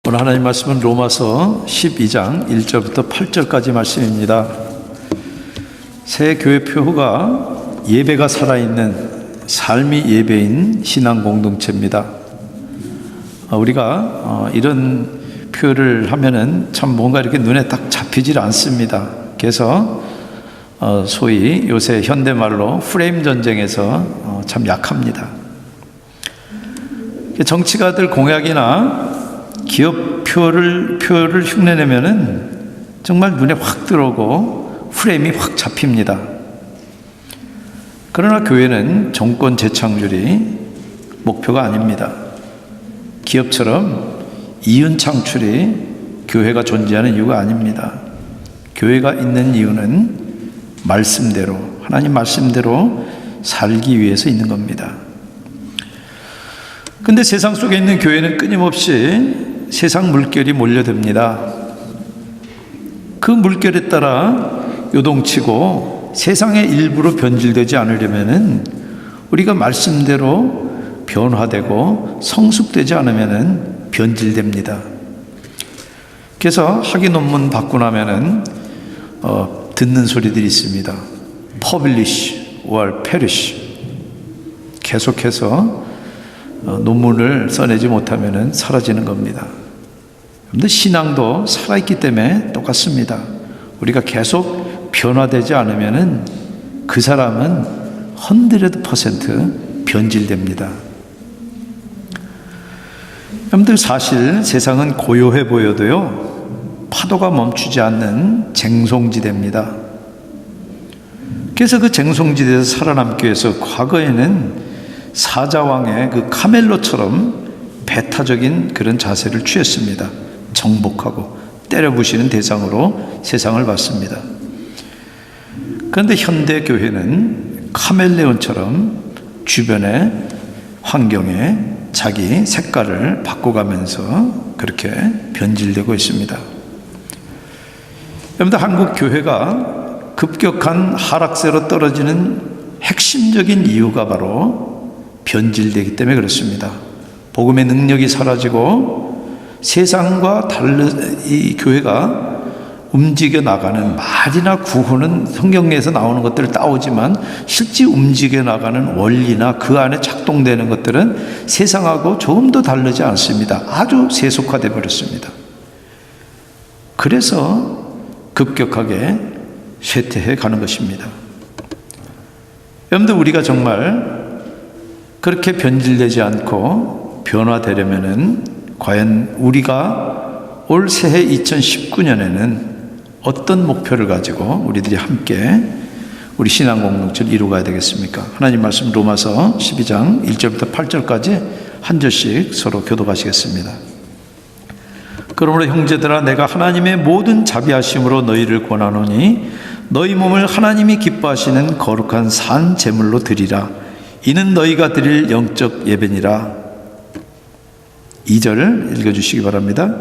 오늘 하나님 말씀은 로마서 12장 1절부터 8절까지 말씀입니다. 새 교회 표가 예배가 살아있는 삶이 예배인 신앙 공동체입니다. 우리가 이런 표를 하면은 참 뭔가 이렇게 눈에 딱 잡히질 않습니다. 그래서 소위 요새 현대말로 프레임 전쟁에서 참 약합니다. 정치가들 공약이나 기업 표를 흉내내면은 정말 눈에 확 들어오고 프레임이 확 잡힙니다. 그러나 교회는 정권 재창출이 목표가 아닙니다. 기업처럼 이윤 창출이 교회가 존재하는 이유가 아닙니다. 교회가 있는 이유는 말씀대로, 하나님 말씀대로 살기 위해서 있는 겁니다. 근데 세상 속에 있는 교회는 끊임없이 세상 물결이 몰려듭니다. 그 물결에 따라 요동치고 세상의 일부로 변질되지 않으려면은 우리가 말씀대로 변화되고 성숙되지 않으면은 변질됩니다. 그래서 학위 논문 받고 나면은 듣는 소리들이 있습니다. Publish or perish. 계속해서 논문을 써내지 못하면 사라지는 겁니다. 그런데 신앙도 살아있기 때문에 똑같습니다. 우리가 계속 변화되지 않으면 그 사람은 100% 변질됩니다. 여러분들, 사실 세상은 고요해 보여도요, 파도가 멈추지 않는 쟁송지대입니다. 그래서 그 쟁송지대에서 살아남기 위해서 과거에는 사자왕의 그 카멜로처럼 배타적인 그런 자세를 취했습니다. 정복하고 때려부시는 대상으로 세상을 봤습니다. 그런데 현대 교회는 카멜레온처럼 주변의 환경에 자기 색깔을 바꿔가면서 그렇게 변질되고 있습니다. 여러분들, 한국 교회가 급격한 하락세로 떨어지는 핵심적인 이유가 바로 변질되기 때문에 그렇습니다. 복음의 능력이 사라지고 세상과 다른 이 교회가 움직여 나가는, 말이나 구호는 성경에서 나오는 것들을 따오지만 실제 움직여 나가는 원리나 그 안에 작동되는 것들은 세상하고 조금도 다르지 않습니다. 아주 세속화되어 버렸습니다. 그래서 급격하게 쇠퇴해 가는 것입니다. 여러분들, 우리가 정말 그렇게 변질되지 않고 변화되려면은 과연 우리가 올 새해 2019년에는 어떤 목표를 가지고 우리들이 함께 우리 신앙 공동체를 이루어가야 되겠습니까? 하나님 말씀 로마서 12장 1절부터 8절까지 한 절씩 서로 교독하시겠습니다. 그러므로 형제들아, 내가 하나님의 모든 자비하심으로 너희를 권하노니 너희 몸을 하나님이 기뻐하시는 거룩한 산 제물로 드리라. 이는 너희가 드릴 영적 예배니라. 2절을 읽어주시기 바랍니다.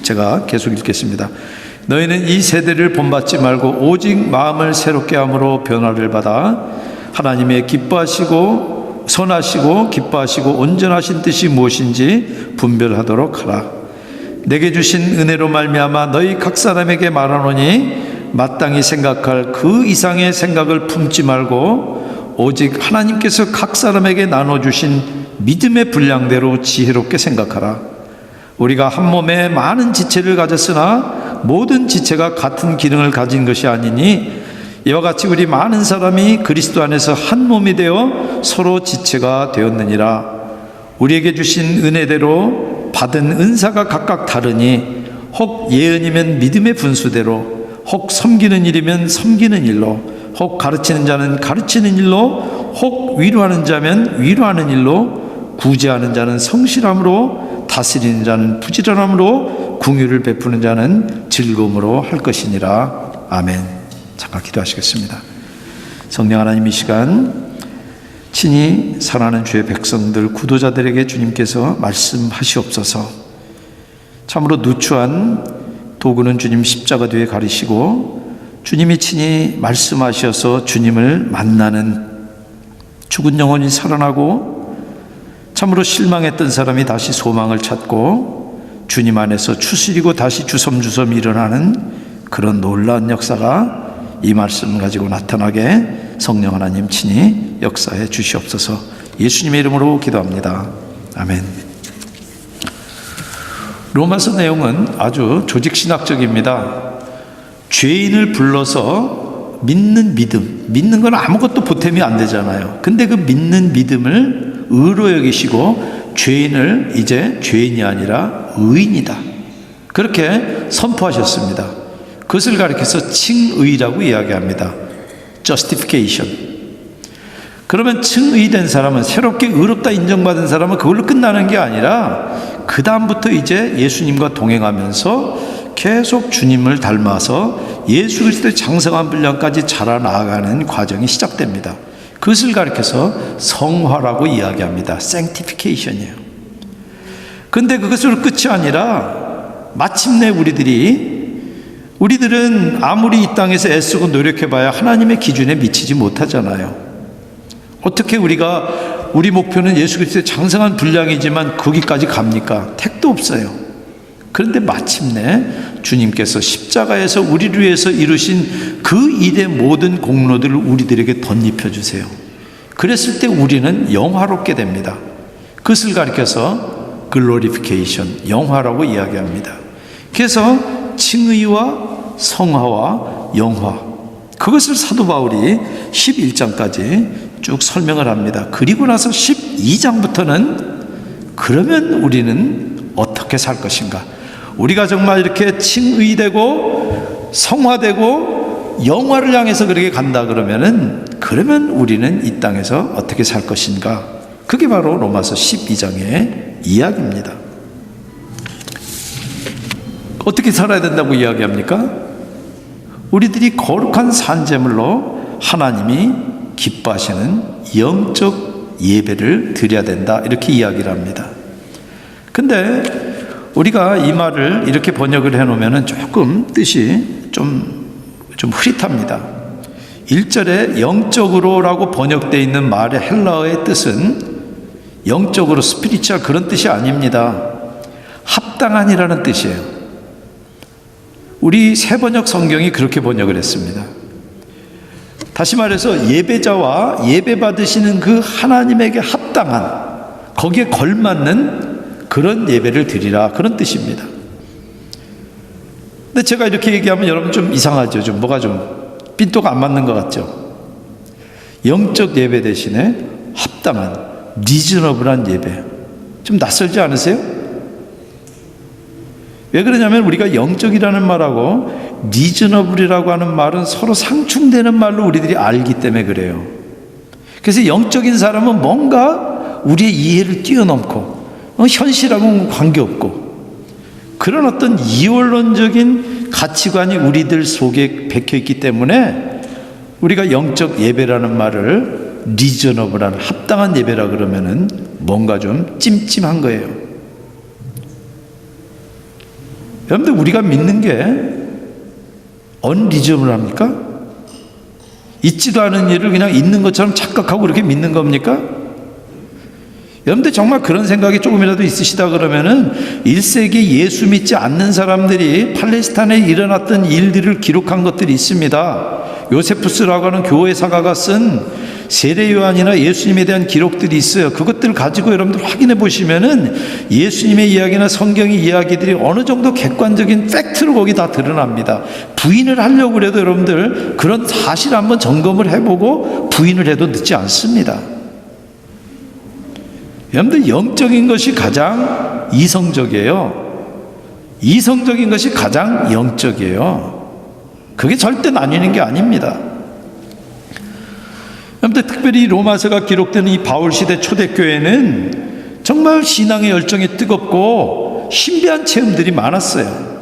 제가 계속 읽겠습니다. 너희는 이 세대를 본받지 말고 오직 마음을 새롭게 함으로 변화를 받아 하나님의 기뻐하시고 선하시고 기뻐하시고 온전하신 뜻이 무엇인지 분별하도록 하라. 내게 주신 은혜로 말미암아 너희 각 사람에게 말하노니 마땅히 생각할 그 이상의 생각을 품지 말고 오직 하나님께서 각 사람에게 나눠주신 믿음의 분량대로 지혜롭게 생각하라. 우리가 한 몸에 많은 지체를 가졌으나 모든 지체가 같은 기능을 가진 것이 아니니 이와 같이 우리 많은 사람이 그리스도 안에서 한 몸이 되어 서로 지체가 되었느니라. 우리에게 주신 은혜대로 받은 은사가 각각 다르니 혹 예언이면 믿음의 분수대로, 혹 섬기는 일이면 섬기는 일로, 혹 가르치는 자는 가르치는 일로, 혹 위로하는 자면 위로하는 일로, 구제하는 자는 성실함으로, 다스리는 자는 부지런함으로, 긍휼을 베푸는 자는 즐거움으로 할 것이니라. 아멘. 잠깐 기도하시겠습니다. 성령 하나님, 이 시간 친히 사랑하는 주의 백성들, 구도자들에게 주님께서 말씀하시옵소서. 참으로 누추한 도구는 주님 십자가 뒤에 가리시고 주님이 친히 말씀하셔서 주님을 만나는 죽은 영혼이 살아나고 참으로 실망했던 사람이 다시 소망을 찾고 주님 안에서 추스리고 다시 주섬주섬 일어나는 그런 놀라운 역사가 이 말씀을 가지고 나타나게 성령 하나님 친히 역사해 주시옵소서. 예수님의 이름으로 기도합니다. 아멘. 로마서 내용은 아주 조직신학적입니다. 죄인을 불러서 믿는 믿음, 믿는 건 아무것도 보탬이 안 되잖아요. 근데 그 믿는 믿음을 의로 여기시고 죄인을 이제 죄인이 아니라 의인이다, 그렇게 선포하셨습니다. 그것을 가리켜서 칭의라고 이야기합니다. justification. 그러면 칭의된 사람은, 새롭게 의롭다 인정받은 사람은 그걸로 끝나는 게 아니라 그 다음부터 이제 예수님과 동행하면서 계속 주님을 닮아서 예수 그리스도의 장성한 분량까지 자라나가는 과정이 시작됩니다. 그것을 가리켜서 성화라고 이야기합니다. sanctification이에요. 그런데 그것으로 끝이 아니라 마침내 우리들은 아무리 이 땅에서 애쓰고 노력해봐야 하나님의 기준에 미치지 못하잖아요. 어떻게 우리 목표는 예수 그리스도의 장성한 분량이지만 거기까지 갑니까? 택도 없어요. 그런데 마침내 주님께서 십자가에서 우리를 위해서 이루신 그 일의 모든 공로들을 우리들에게 덧입혀 주세요. 그랬을 때 우리는 영화롭게 됩니다. 그것을 가리켜서 glorification, 영화라고 이야기합니다. 그래서 칭의와 성화와 영화, 그것을 사도 바울이 11장까지 쭉 설명을 합니다. 그리고 나서 12장부터는 그러면 우리는 어떻게 살 것인가? 우리가 정말 이렇게 칭의되고 성화되고 영화를 향해서 그렇게 간다 그러면 우리는 이 땅에서 어떻게 살 것인가? 그게 바로 로마서 12장의 이야기입니다. 어떻게 살아야 된다고 이야기합니까? 우리들이 거룩한 산제물로 하나님이 기뻐하시는 영적 예배를 드려야 된다, 이렇게 이야기를 합니다. 근데 우리가 이 말을 이렇게 번역을 해놓으면 조금 뜻이 좀 흐릿합니다. 1절에 영적으로라고 번역되어 있는 말의 헬라어의 뜻은 영적으로 스피리추얼 그런 뜻이 아닙니다. 합당한이라는 뜻이에요. 우리 새번역 성경이 그렇게 번역을 했습니다. 다시 말해서 예배자와 예배 받으시는 그 하나님에게 합당한, 거기에 걸맞는 그런 예배를 드리라, 그런 뜻입니다. 근데 제가 이렇게 얘기하면 여러분 좀 이상하죠? 좀 뭐가 좀 삔또가 안 맞는 것 같죠? 영적 예배 대신에 합당한, 리즈너블한 예배, 좀 낯설지 않으세요? 왜 그러냐면 우리가 영적이라는 말하고 리즈너블이라고 하는 말은 서로 상충되는 말로 우리들이 알기 때문에 그래요. 그래서 영적인 사람은 뭔가 우리의 이해를 뛰어넘고 현실하고는 관계없고 그런 어떤 이원론적인 가치관이 우리들 속에 박혀있기 때문에 우리가 영적 예배라는 말을 리저너블한, 합당한 예배라 그러면은 뭔가 좀 찜찜한 거예요. 여러분들, 우리가 믿는 게 언리저블합니까? 있지도 않은 일을 그냥 있는 것처럼 착각하고 그렇게 믿는 겁니까? 여러분들 정말 그런 생각이 조금이라도 있으시다 그러면은 1세기 예수 믿지 않는 사람들이 팔레스타인에 일어났던 일들을 기록한 것들이 있습니다. 요세푸스라고 하는 교회 사가가 쓴 세례 요한이나 예수님에 대한 기록들이 있어요. 그것들을 가지고 여러분들 확인해 보시면은 예수님의 이야기나 성경의 이야기들이 어느 정도 객관적인 팩트로 거기 다 드러납니다. 부인을 하려고 해도 여러분들 그런 사실 한번 점검을 해보고 부인을 해도 늦지 않습니다. 여러분들, 영적인 것이 가장 이성적이에요. 이성적인 것이 가장 영적이에요. 그게 절대 나뉘는 게 아닙니다. 여러분들, 특별히 로마서가 기록되는 이 바울 시대 초대교회는 정말 신앙의 열정이 뜨겁고 신비한 체험들이 많았어요.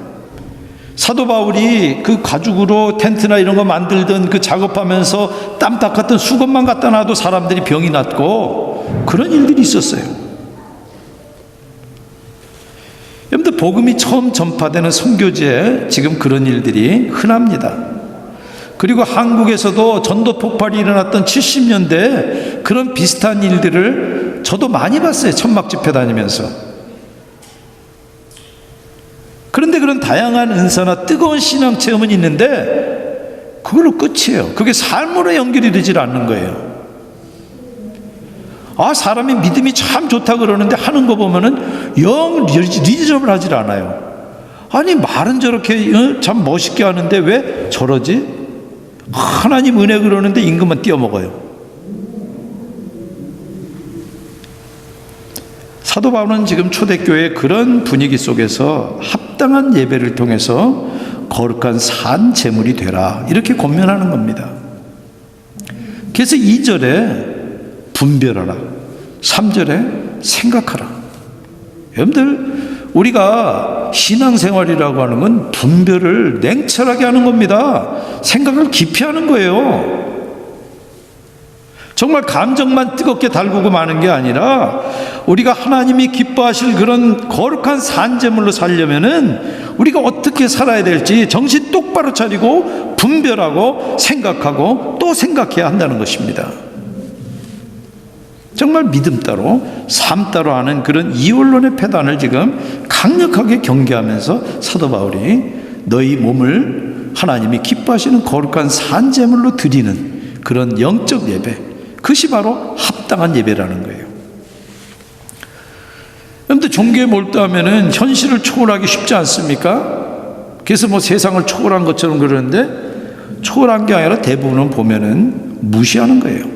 사도 바울이 그 가죽으로 텐트나 이런 거 만들던 그 작업하면서 땀 닦았던 수건만 갖다 놔도 사람들이 병이 났고 그런 일들이 있었어요. 여러분들, 복음이 처음 전파되는 선교지에 지금 그런 일들이 흔합니다. 그리고 한국에서도 전도 폭발이 일어났던 70년대 그런 비슷한 일들을 저도 많이 봤어요. 천막 집회 다니면서. 그런데 그런 다양한 은사나 뜨거운 신앙 체험은 있는데 그걸로 끝이에요. 그게 삶으로 연결이 되질 않는 거예요. 사람이 믿음이 참 좋다 그러는데 하는 거 보면은 영 리즈업을 하질 않아요. 아니, 말은 저렇게 참 멋있게 하는데 왜 저러지? 하나님 은혜 그러는데 임금만 띄어먹어요. 사도 바울은 지금 초대교회의 그런 분위기 속에서 합당한 예배를 통해서 거룩한 산 제물이 되라, 이렇게 권면하는 겁니다. 그래서 2절에 분별하라, 3절에 생각하라. 여러분들, 우리가 신앙생활이라고 하는 건 분별을 냉철하게 하는 겁니다. 생각을 깊이 하는 거예요. 정말 감정만 뜨겁게 달구고 마는 게 아니라 우리가 하나님이 기뻐하실 그런 거룩한 산제물로 살려면은 우리가 어떻게 살아야 될지 정신 똑바로 차리고 분별하고 생각하고 또 생각해야 한다는 것입니다. 정말 믿음 따로 삶 따로 하는 그런 이원론의 패단을 지금 강력하게 경계하면서 사도 바울이 너희 몸을 하나님이 기뻐하시는 거룩한 산제물로 드리는 그런 영적 예배, 그것이 바로 합당한 예배라는 거예요. 그런데 종교에 몰두하면은 현실을 초월하기 쉽지 않습니까? 그래서 뭐 세상을 초월한 것처럼 그러는데 초월한 게 아니라 대부분은 보면은 무시하는 거예요.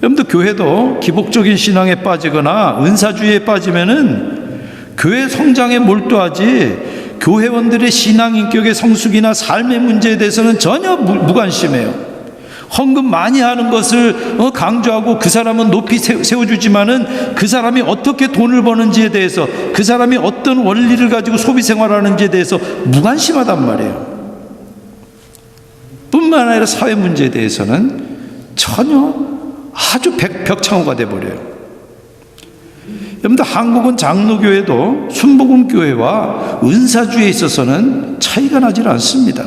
여러분들, 교회도 기복적인 신앙에 빠지거나 은사주의에 빠지면은 교회 성장에 몰두하지 교회원들의 신앙 인격의 성숙이나 삶의 문제에 대해서는 전혀 무관심해요. 헌금 많이 하는 것을 강조하고 그 사람은 높이 세워주지만은 그 사람이 어떻게 돈을 버는지에 대해서, 그 사람이 어떤 원리를 가지고 소비 생활하는지에 대해서 무관심하단 말이에요. 뿐만 아니라 사회 문제에 대해서는 전혀 아주 벽창호가 돼버려요. 여러분들, 한국은 장로교회도 순복음교회와 은사주의에 있어서는 차이가 나질 않습니다.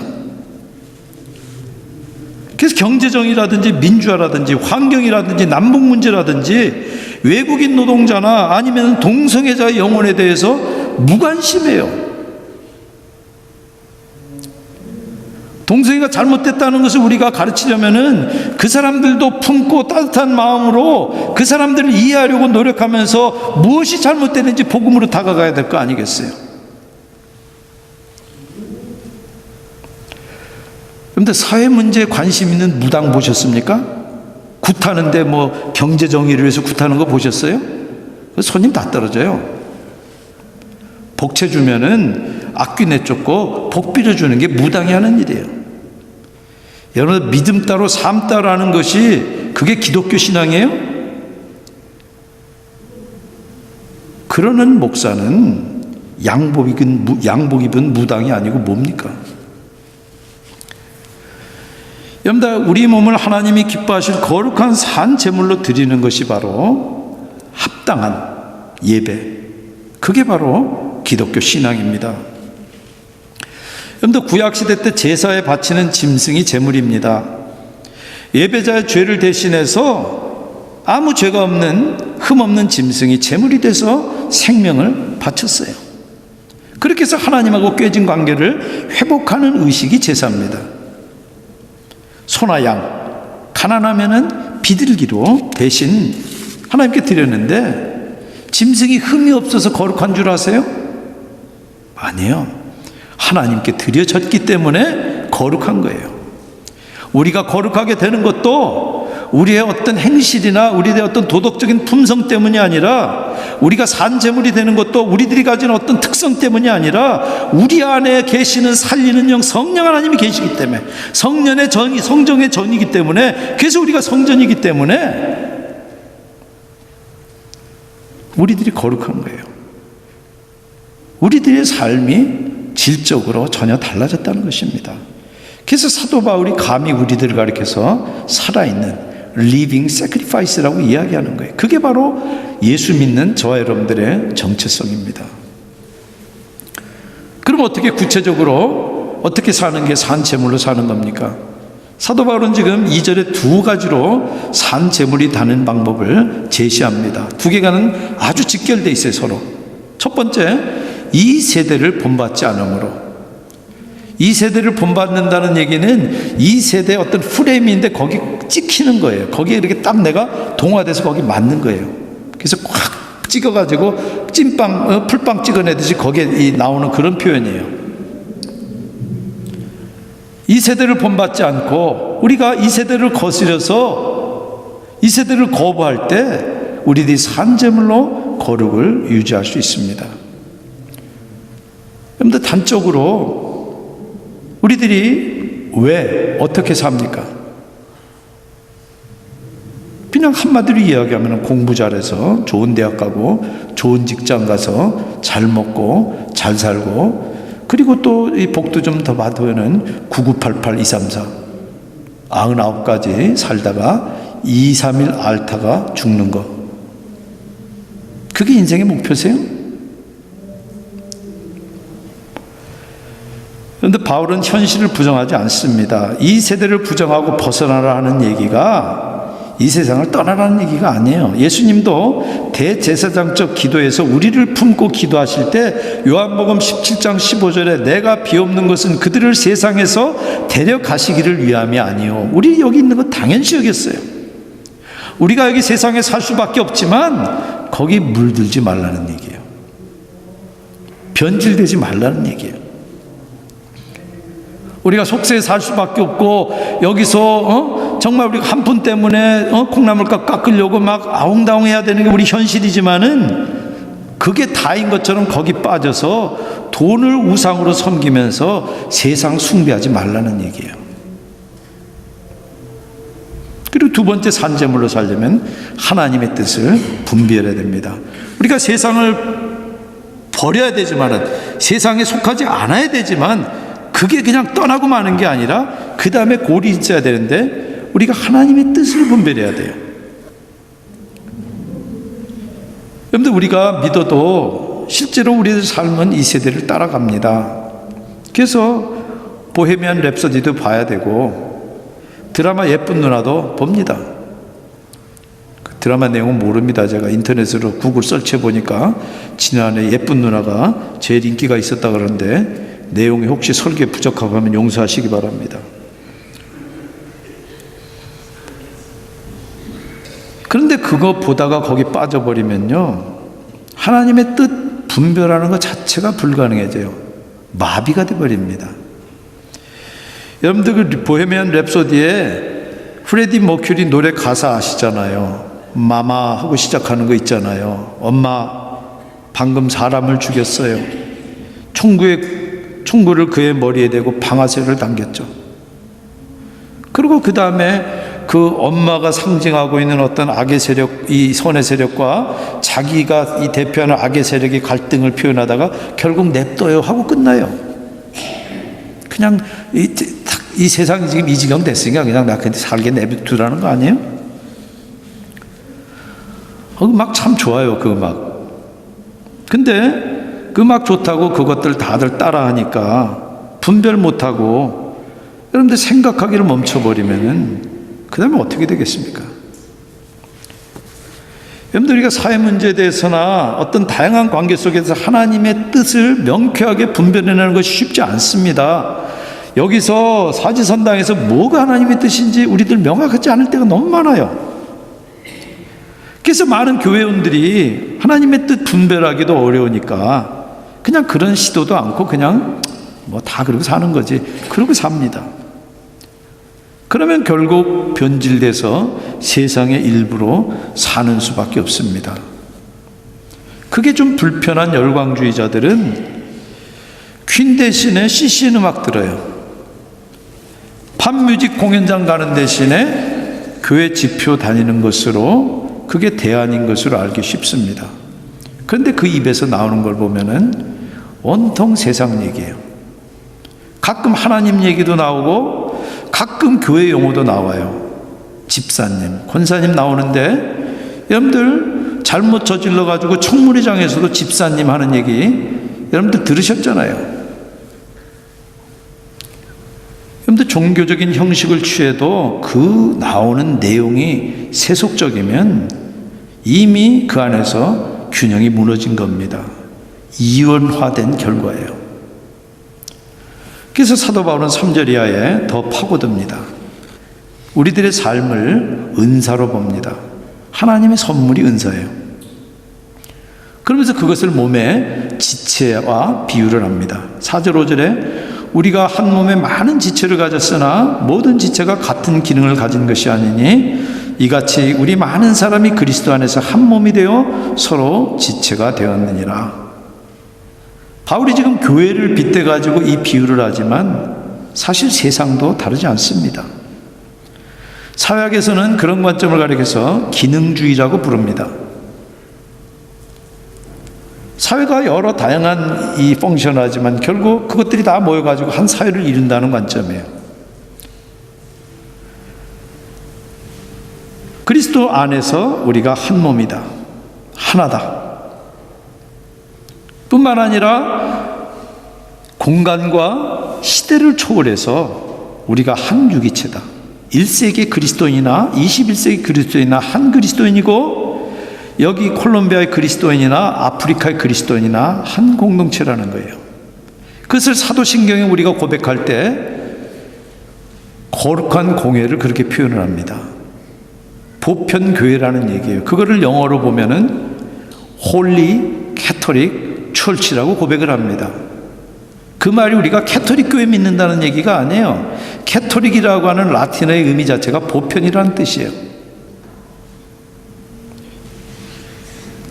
그래서 경제정의라든지 민주화라든지 환경이라든지 남북 문제라든지 외국인 노동자나 아니면 동성애자의 영혼에 대해서 무관심해요. 동성애가 잘못됐다는 것을 우리가 가르치려면은 그 사람들도 품고 따뜻한 마음으로 그 사람들을 이해하려고 노력하면서 무엇이 잘못됐는지 복음으로 다가가야 될 거 아니겠어요? 그런데 사회 문제에 관심 있는 무당 보셨습니까? 굿하는데 뭐 경제 정의를 위해서 굿하는 거 보셨어요? 손님 다 떨어져요. 복채 주면은 악귀 내쫓고 복 빌어주는 게 무당이 하는 일이에요. 여러분, 믿음 따로 삶 따로 하는 것이 그게 기독교 신앙이에요? 그러는 목사는 양복 입은 무당이 아니고 뭡니까? 여러분들, 우리 몸을 하나님이 기뻐하실 거룩한 산 제물로 드리는 것이 바로 합당한 예배, 그게 바로 기독교 신앙입니다. 여러분들, 구약시대 때 제사에 바치는 짐승이 제물입니다. 예배자의 죄를 대신해서 아무 죄가 없는 흠없는 짐승이 제물이 돼서 생명을 바쳤어요. 그렇게 해서 하나님하고 깨진 관계를 회복하는 의식이 제사입니다. 소나 양, 가난하면은 비둘기로 대신 하나님께 드렸는데 짐승이 흠이 없어서 거룩한 줄 아세요? 아니에요. 하나님께 드려졌기 때문에 거룩한 거예요. 우리가 거룩하게 되는 것도 우리의 어떤 행실이나 우리의 어떤 도덕적인 품성 때문이 아니라, 우리가 산제물이 되는 것도 우리들이 가진 어떤 특성 때문이 아니라 우리 안에 계시는 살리는 영 성령 하나님이 계시기 때문에, 성령의 전이, 성정의 전이기 때문에, 그래서 우리가 성전이기 때문에 우리들이 거룩한 거예요. 우리들의 삶이 질적으로 전혀 달라졌다는 것입니다. 그래서 사도 바울이 감히 우리들을 가리켜서 살아있는 living sacrifice라고 이야기하는 거예요. 그게 바로 예수 믿는 저와 여러분들의 정체성입니다. 그럼 어떻게 구체적으로 어떻게 사는 게 산제물로 사는 겁니까? 사도 바울은 지금 2절에 두 가지로 산 제물이 다는 방법을 제시합니다. 두 개가는 아주 직결되어 있어요, 서로. 첫 번째, 이 세대를 본받지 않으므로. 이 세대를 본받는다는 얘기는 이 세대의 어떤 프레임인데 거기 찍히는 거예요. 거기에 이렇게 딱 내가 동화돼서 거기 맞는 거예요. 그래서 꽉 찍어가지고 찐빵, 풀빵 찍어내듯이 거기에 나오는 그런 표현이에요. 이 세대를 본받지 않고 우리가 이 세대를 거스려서 이 세대를 거부할 때 우리들이 산제물로 거룩을 유지할 수 있습니다. 그런데 단적으로 우리들이 왜 어떻게 삽니까? 그냥 한마디로 이야기하면 공부 잘해서 좋은 대학 가고 좋은 직장 가서 잘 먹고 잘 살고 그리고 또 이 복도 좀 더 받으면은 9988 234 99가지 살다가 2, 3일 앓다가 죽는 거. 그게 인생의 목표세요? 그런데 바울은 현실을 부정하지 않습니다. 이 세대를 부정하고 벗어나라는 얘기가 이 세상을 떠나라는 얘기가 아니에요. 예수님도 대제사장적 기도에서 우리를 품고 기도하실 때 요한복음 17장 15절에 내가 비옵는 것은 그들을 세상에서 데려가시기를 위함이 아니요. 우리 여기 있는 거 당연시 여겼어요. 우리가 여기 세상에 살 수밖에 없지만 거기 물들지 말라는 얘기예요. 변질되지 말라는 얘기예요. 우리가 속세에 살 수밖에 없고 여기서 정말 우리가 한 푼 때문에 콩나물값 깎으려고 막 아웅다웅해야 되는 게 우리 현실이지만은 그게 다인 것처럼 거기 빠져서 돈을 우상으로 섬기면서 세상 숭배하지 말라는 얘기예요. 그리고 두 번째 산제물로 살려면 하나님의 뜻을 분별해야 됩니다. 우리가 세상을 버려야 되지만은 세상에 속하지 않아야 되지만 그게 그냥 떠나고 마는 게 아니라 그 다음에 골이 있어야 되는데 우리가 하나님의 뜻을 분별해야 돼요. 여러분들 우리가 믿어도 실제로 우리의 삶은 이 세대를 따라갑니다. 그래서 보헤미안 랩소디도 봐야 되고 드라마 예쁜 누나도 봅니다. 그 드라마 내용은 모릅니다. 제가 인터넷으로 구글 서치해 보니까 지난해 예쁜 누나가 제일 인기가 있었다 그러는데 내용이 혹시 설계 부족하고 하면 용서하시기 바랍니다. 그런데 그거 보다가 거기 빠져버리면요 하나님의 뜻 분별하는 것 자체가 불가능해져요. 마비가 돼버립니다. 여러분들 그 보헤미안 랩소디에 프레디 머큐리 노래 가사 아시잖아요. 마마 하고 시작하는 거 있잖아요. 엄마 방금 사람을 죽였어요. 총구를 그의 머리에 대고 방아쇠를 당겼죠. 그리고 그 다음에 그 엄마가 상징하고 있는 어떤 악의 세력, 이 선의 세력과 자기가 이 대표하는 악의 세력의 갈등을 표현하다가 결국 냅둬요 하고 끝나요. 그냥 이 세상이 지금 이 지경 됐으니까 그냥 나 그냥 살게 내두라는 거 아니에요? 음악 참 좋아요, 그 음악. 근데 그 음악 좋다고 그것들 다들 따라하니까 분별 못하고 여러분들 생각하기를 멈춰버리면은 그 다음에 어떻게 되겠습니까? 여러분들 우리가 사회 문제에 대해서나 어떤 다양한 관계 속에서 하나님의 뜻을 명쾌하게 분별해내는 것이 쉽지 않습니다. 여기서 사지선당에서 뭐가 하나님의 뜻인지 우리들 명확하지 않을 때가 너무 많아요. 그래서 많은 교회원들이 하나님의 뜻 분별하기도 어려우니까 그냥 그런 시도도 않고 그냥 뭐 다 그러고 사는 거지. 그러고 삽니다. 그러면 결국 변질돼서 세상의 일부로 사는 수밖에 없습니다. 그게 좀 불편한 열광주의자들은 퀸 대신에 CCN 음악 들어요. 팝뮤직 공연장 가는 대신에 교회 집회 다니는 것으로 그게 대안인 것으로 알기 쉽습니다. 그런데 그 입에서 나오는 걸 보면은 온통 세상 얘기예요. 가끔 하나님 얘기도 나오고 가끔 교회 용어도 나와요. 집사님, 권사님 나오는데 여러분들 잘못 저질러 가지고 청문회장에서도 집사님 하는 얘기 여러분들 들으셨잖아요. 여러분들 종교적인 형식을 취해도 그 나오는 내용이 세속적이면 이미 그 안에서 균형이 무너진 겁니다. 이원화된 결과예요. 그래서 사도 바울은 3절 이하에 더 파고듭니다. 우리들의 삶을 은사로 봅니다. 하나님의 선물이 은사예요. 그러면서 그것을 몸의 지체와 비유를 합니다. 4절 5절에 우리가 한 몸에 많은 지체를 가졌으나 모든 지체가 같은 기능을 가진 것이 아니니 이같이 우리 많은 사람이 그리스도 안에서 한 몸이 되어 서로 지체가 되었느니라. 바울이 지금 교회를 빗대 가지고 이 비유를 하지만 사실 세상도 다르지 않습니다. 사회학에서는 그런 관점을 가리켜서 기능주의라고 부릅니다. 사회가 여러 다양한 이 펑션을 하지만 결국 그것들이 다 모여가지고 한 사회를 이룬다는 관점이에요. 그리스도 안에서 우리가 한 몸이다. 하나다. 뿐만 아니라 공간과 시대를 초월해서 우리가 한 유기체다. 1세기 그리스도인이나 21세기 그리스도인이나 한 그리스도인이고 여기 콜롬비아의 그리스도인이나 아프리카의 그리스도인이나 한 공동체라는 거예요. 그것을 사도신경에 우리가 고백할 때 거룩한 공회를 그렇게 표현을 합니다. 보편교회라는 얘기예요. 그거를 영어로 보면은 홀리 캐토릭 철치라고 고백을 합니다. 그 말이 우리가 캐토릭 교회 믿는다는 얘기가 아니에요. 캐토릭이라고 하는 라틴어의 의미 자체가 보편이라는 뜻이에요.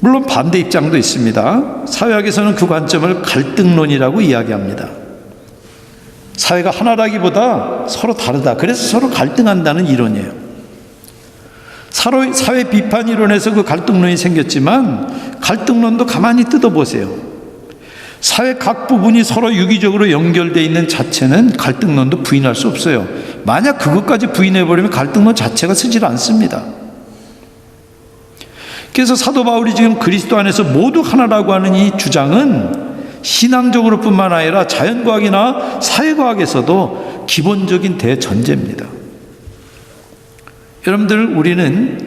물론 반대 입장도 있습니다. 사회학에서는 그 관점을 갈등론이라고 이야기합니다. 사회가 하나라기보다 서로 다르다. 그래서 서로 갈등한다는 이론이에요. 사회 비판 이론에서 그 갈등론이 생겼지만 갈등론도 가만히 뜯어보세요. 사회 각 부분이 서로 유기적으로 연결되어 있는 자체는 갈등론도 부인할 수 없어요. 만약 그것까지 부인해버리면 갈등론 자체가 쓰질 않습니다. 그래서 사도 바울이 지금 그리스도 안에서 모두 하나라고 하는 이 주장은 신앙적으로 뿐만 아니라 자연과학이나 사회과학에서도 기본적인 대전제입니다. 여러분들, 우리는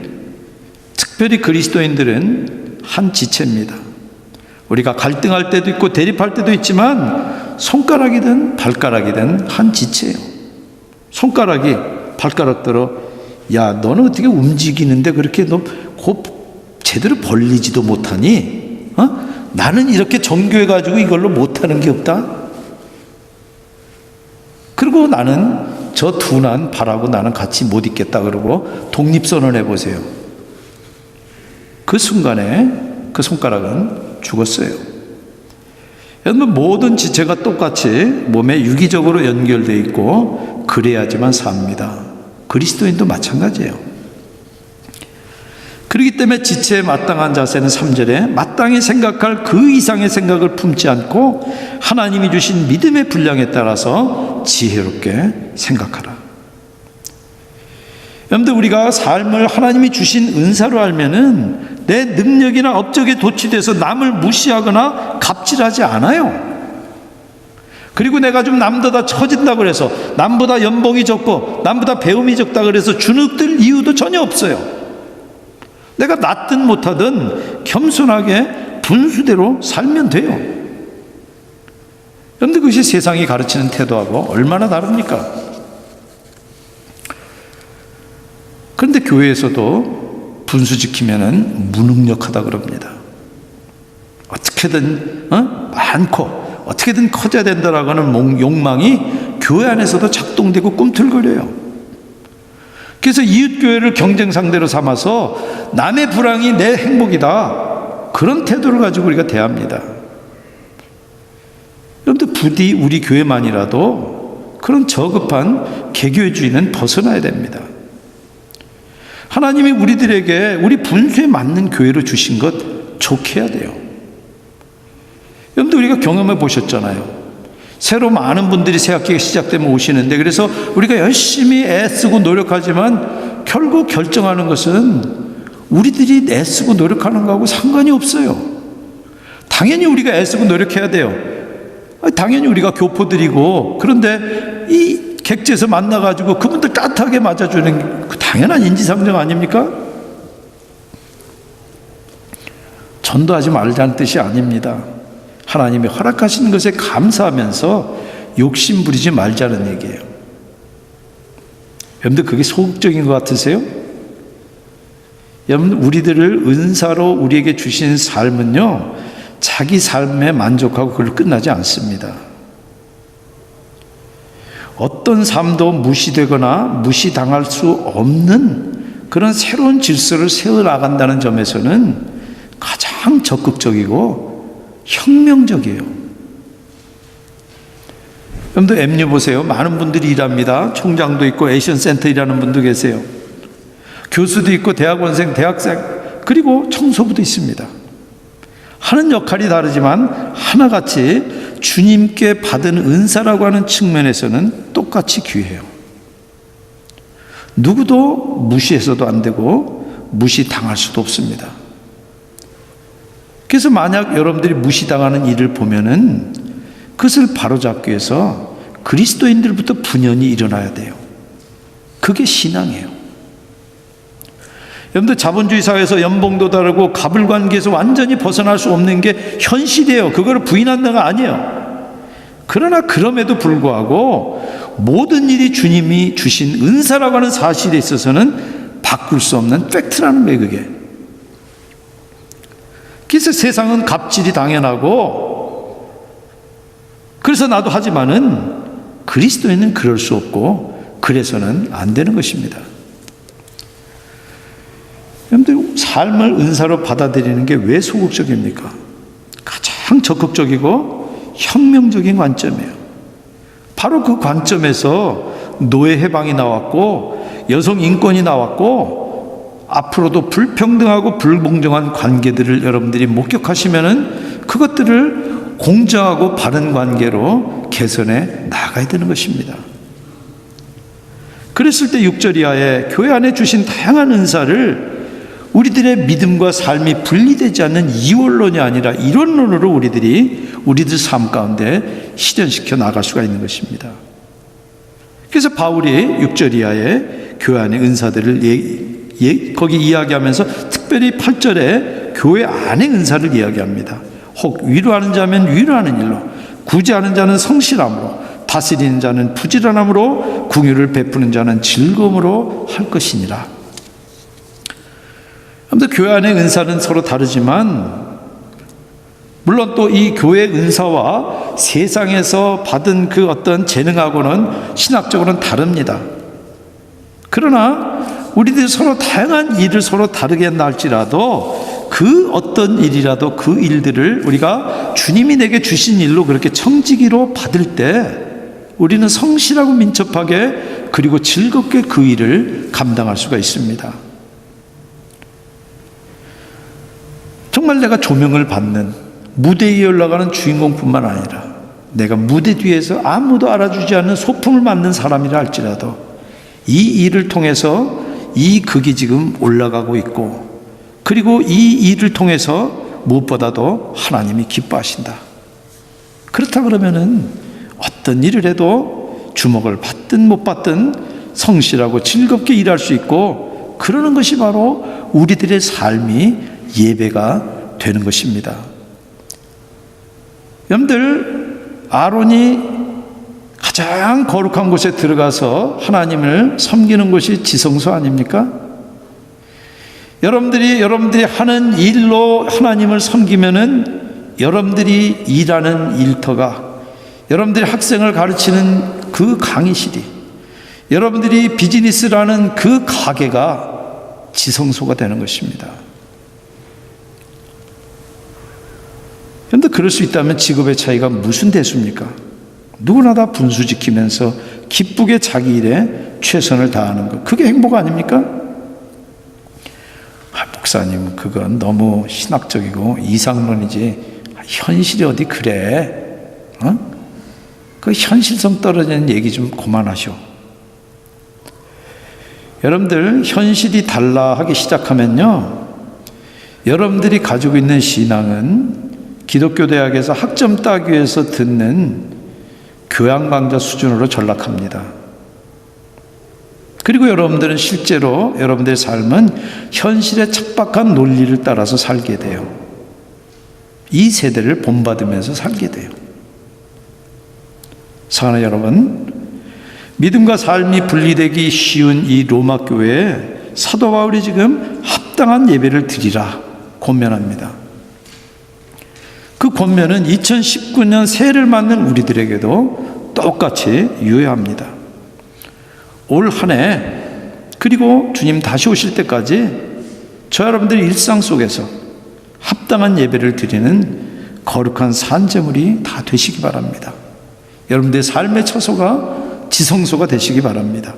특별히 그리스도인들은 한 지체입니다. 우리가 갈등할 때도 있고 대립할 때도 있지만 손가락이든 발가락이든 한 지체예요. 손가락이 발가락대로 야, 너는 어떻게 움직이는데 그렇게 너 제대로 벌리지도 못하니? 나는 이렇게 정교해가지고 이걸로 못하는 게 없다? 그리고 나는 저 둔한 발하고 나는 같이 못 있겠다 그러고 독립선언해 보세요. 그 순간에 그 손가락은 죽었어요. 여러분, 모든 지체가 똑같이 몸에 유기적으로 연결되어 있고 그래야지만 삽니다. 그리스도인도 마찬가지예요. 그렇기 때문에 지체에 마땅한 자세는 3절에 마땅히 생각할 그 이상의 생각을 품지 않고 하나님이 주신 믿음의 분량에 따라서 지혜롭게 생각하라. 여러분들, 우리가 삶을 하나님이 주신 은사로 알면은 내 능력이나 업적에 도취돼서 남을 무시하거나 갑질하지 않아요. 그리고 내가 좀 남보다 처진다고 해서 남보다 연봉이 적고 남보다 배움이 적다 그래서 주눅들 이유도 전혀 없어요. 내가 낫든 못하든 겸손하게 분수대로 살면 돼요. 그런데 그것이 세상이 가르치는 태도하고 얼마나 다릅니까? 그런데 교회에서도 분수 지키면은 무능력하다 그럽니다. 어떻게든 많고 어떻게든 커져야 된다라고 하는 욕망이 교회 안에서도 작동되고 꿈틀거려요. 그래서 이웃교회를 경쟁 상대로 삼아서 남의 불황이 내 행복이다, 그런 태도를 가지고 우리가 대합니다. 여러분들, 부디 우리 교회만이라도 그런 저급한 개교주의는 벗어나야 됩니다. 하나님이 우리들에게 우리 분수에 맞는 교회로 주신 것 좋게 해야 돼요. 여러분들, 우리가 경험해 보셨잖아요. 새로 많은 분들이 새학기가 시작되면 오시는데, 그래서 우리가 열심히 애쓰고 노력하지만 결국 결정하는 것은 우리들이 애쓰고 노력하는 거하고 상관이 없어요. 당연히 우리가 애쓰고 노력해야 돼요. 당연히 우리가 교포들이고, 그런데 이 객지에서 만나가지고 그분들 따뜻하게 맞아주는 그 당연한 인지상정 아닙니까? 전도하지 말자는 뜻이 아닙니다. 하나님이 허락하신 것에 감사하면서 욕심 부리지 말자는 얘기예요. 여러분들 그게 소극적인 것 같으세요? 여러분, 우리들을 은사로 우리에게 주신 삶은요, 자기 삶에 만족하고 그걸 끝나지 않습니다. 어떤 삶도 무시되거나 무시당할 수 없는 그런 새로운 질서를 세워나간다는 점에서는 가장 적극적이고 혁명적이에요. 여러분들 MU 보세요. 많은 분들이 일합니다. 총장도 있고 에이션센터 일하는 분도 계세요. 교수도 있고 대학원생, 대학생, 그리고 청소부도 있습니다. 하는 역할이 다르지만 하나같이 주님께 받은 은사라고 하는 측면에서는 똑같이 귀해요. 누구도 무시해서도 안 되고 무시당할 수도 없습니다. 그래서 만약 여러분들이 무시당하는 일을 보면은 그것을 바로잡기 위해서 그리스도인들부터 분연히 일어나야 돼요. 그게 신앙이에요. 여러분들 자본주의 사회에서 연봉도 다르고 가불관계에서 완전히 벗어날 수 없는 게 현실이에요. 그거를 부인한다가 아니에요. 그러나 그럼에도 불구하고 모든 일이 주님이 주신 은사라고 하는 사실에 있어서는 바꿀 수 없는 팩트라는 거예요. 그게. 그래서 세상은 갑질이 당연하고 그래서 나도 하지만은 그리스도인은 그럴 수 없고 그래서는 안 되는 것입니다. 여러분들 삶을 은사로 받아들이는 게 왜 소극적입니까? 가장 적극적이고 혁명적인 관점이에요. 바로 그 관점에서 노예 해방이 나왔고 여성 인권이 나왔고 앞으로도 불평등하고 불공정한 관계들을 여러분들이 목격하시면은 그것들을 공정하고 바른 관계로 개선해 나가야 되는 것입니다. 그랬을 때 6절 이하에 교회 안에 주신 다양한 은사를 우리들의 믿음과 삶이 분리되지 않는 이원론이 아니라 이론론으로 우리들 삶 가운데 실현시켜 나갈 수가 있는 것입니다. 그래서 바울이 6절 이하에 교회 안의 은사들을 거기 이야기하면서 특별히 8절에 교회 안의 은사를 이야기합니다. 혹 위로하는 자면 위로하는 일로, 구제하는 자는 성실함으로, 다스리는 자는 부지런함으로, 긍휼을 베푸는 자는 즐거움으로 할 것이니라. 아무튼 교회 안의 은사는 서로 다르지만 물론 또 이 교회 은사와 세상에서 받은 그 어떤 재능하고는 신학적으로는 다릅니다. 그러나 우리들이 서로 다양한 일을 서로 다르게 한다 할지라도 그 어떤 일이라도 그 일들을 우리가 주님이 내게 주신 일로 그렇게 청지기로 받을 때 우리는 성실하고 민첩하게 그리고 즐겁게 그 일을 감당할 수가 있습니다. 정말 내가 조명을 받는 무대 위에 올라가는 주인공뿐만 아니라 내가 무대 뒤에서 아무도 알아주지 않는 소품을 맡는 사람이라 할지라도 이 일을 통해서 이 극이 지금 올라가고 있고 그리고 이 일을 통해서 무엇보다도 하나님이 기뻐하신다. 그렇다 그러면은 어떤 일을 해도 주목을 받든 못 받든 성실하고 즐겁게 일할 수 있고 그러는 것이 바로 우리들의 삶이 예배가 되는 것입니다. 여러분들 아론이 가장 거룩한 곳에 들어가서 하나님을 섬기는 것이 지성소 아닙니까? 여러분들이 하는 일로 하나님을 섬기면은 여러분들이 일하는 일터가, 여러분들이 학생을 가르치는 그 강의실이, 여러분들이 비즈니스라는 그 가게가 지성소가 되는 것입니다. 그런데 그럴 수 있다면 직업의 차이가 무슨 대수입니까? 누구나 다 분수 지키면서 기쁘게 자기 일에 최선을 다하는 것, 그게 행복 아닙니까? 목사님 그건 너무 신학적이고 이상론이지 현실이 어디 그래? 그 현실성 떨어지는 얘기 좀 그만하시오. 여러분들 현실이 달라 하기 시작하면요, 여러분들이 가지고 있는 신앙은 기독교 대학에서 학점 따기 위해서 듣는 교양 강좌 수준으로 전락합니다. 그리고 여러분들은 실제로 여러분들의 삶은 현실의 척박한 논리를 따라서 살게 돼요. 이 세대를 본받으면서 살게 돼요. 사랑하는 여러분, 믿음과 삶이 분리되기 쉬운 이 로마 교회에 사도 바울이 지금 합당한 예배를 드리라 권면합니다. 그 권면은 2019년 새해를 맞는 우리들에게도 똑같이 유효합니다. 올 한 해 그리고 주님 다시 오실 때까지 저 여러분들의 일상 속에서 합당한 예배를 드리는 거룩한 산제물이 다 되시기 바랍니다. 여러분들의 삶의 처소가 지성소가 되시기 바랍니다.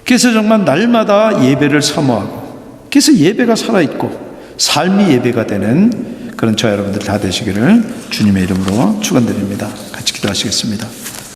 그래서 정말 날마다 예배를 사모하고, 그래서 예배가 살아있고 삶이 예배가 되는 그런 저 여러분들 다 되시기를 주님의 이름으로 축원드립니다. 같이 기도하시겠습니다.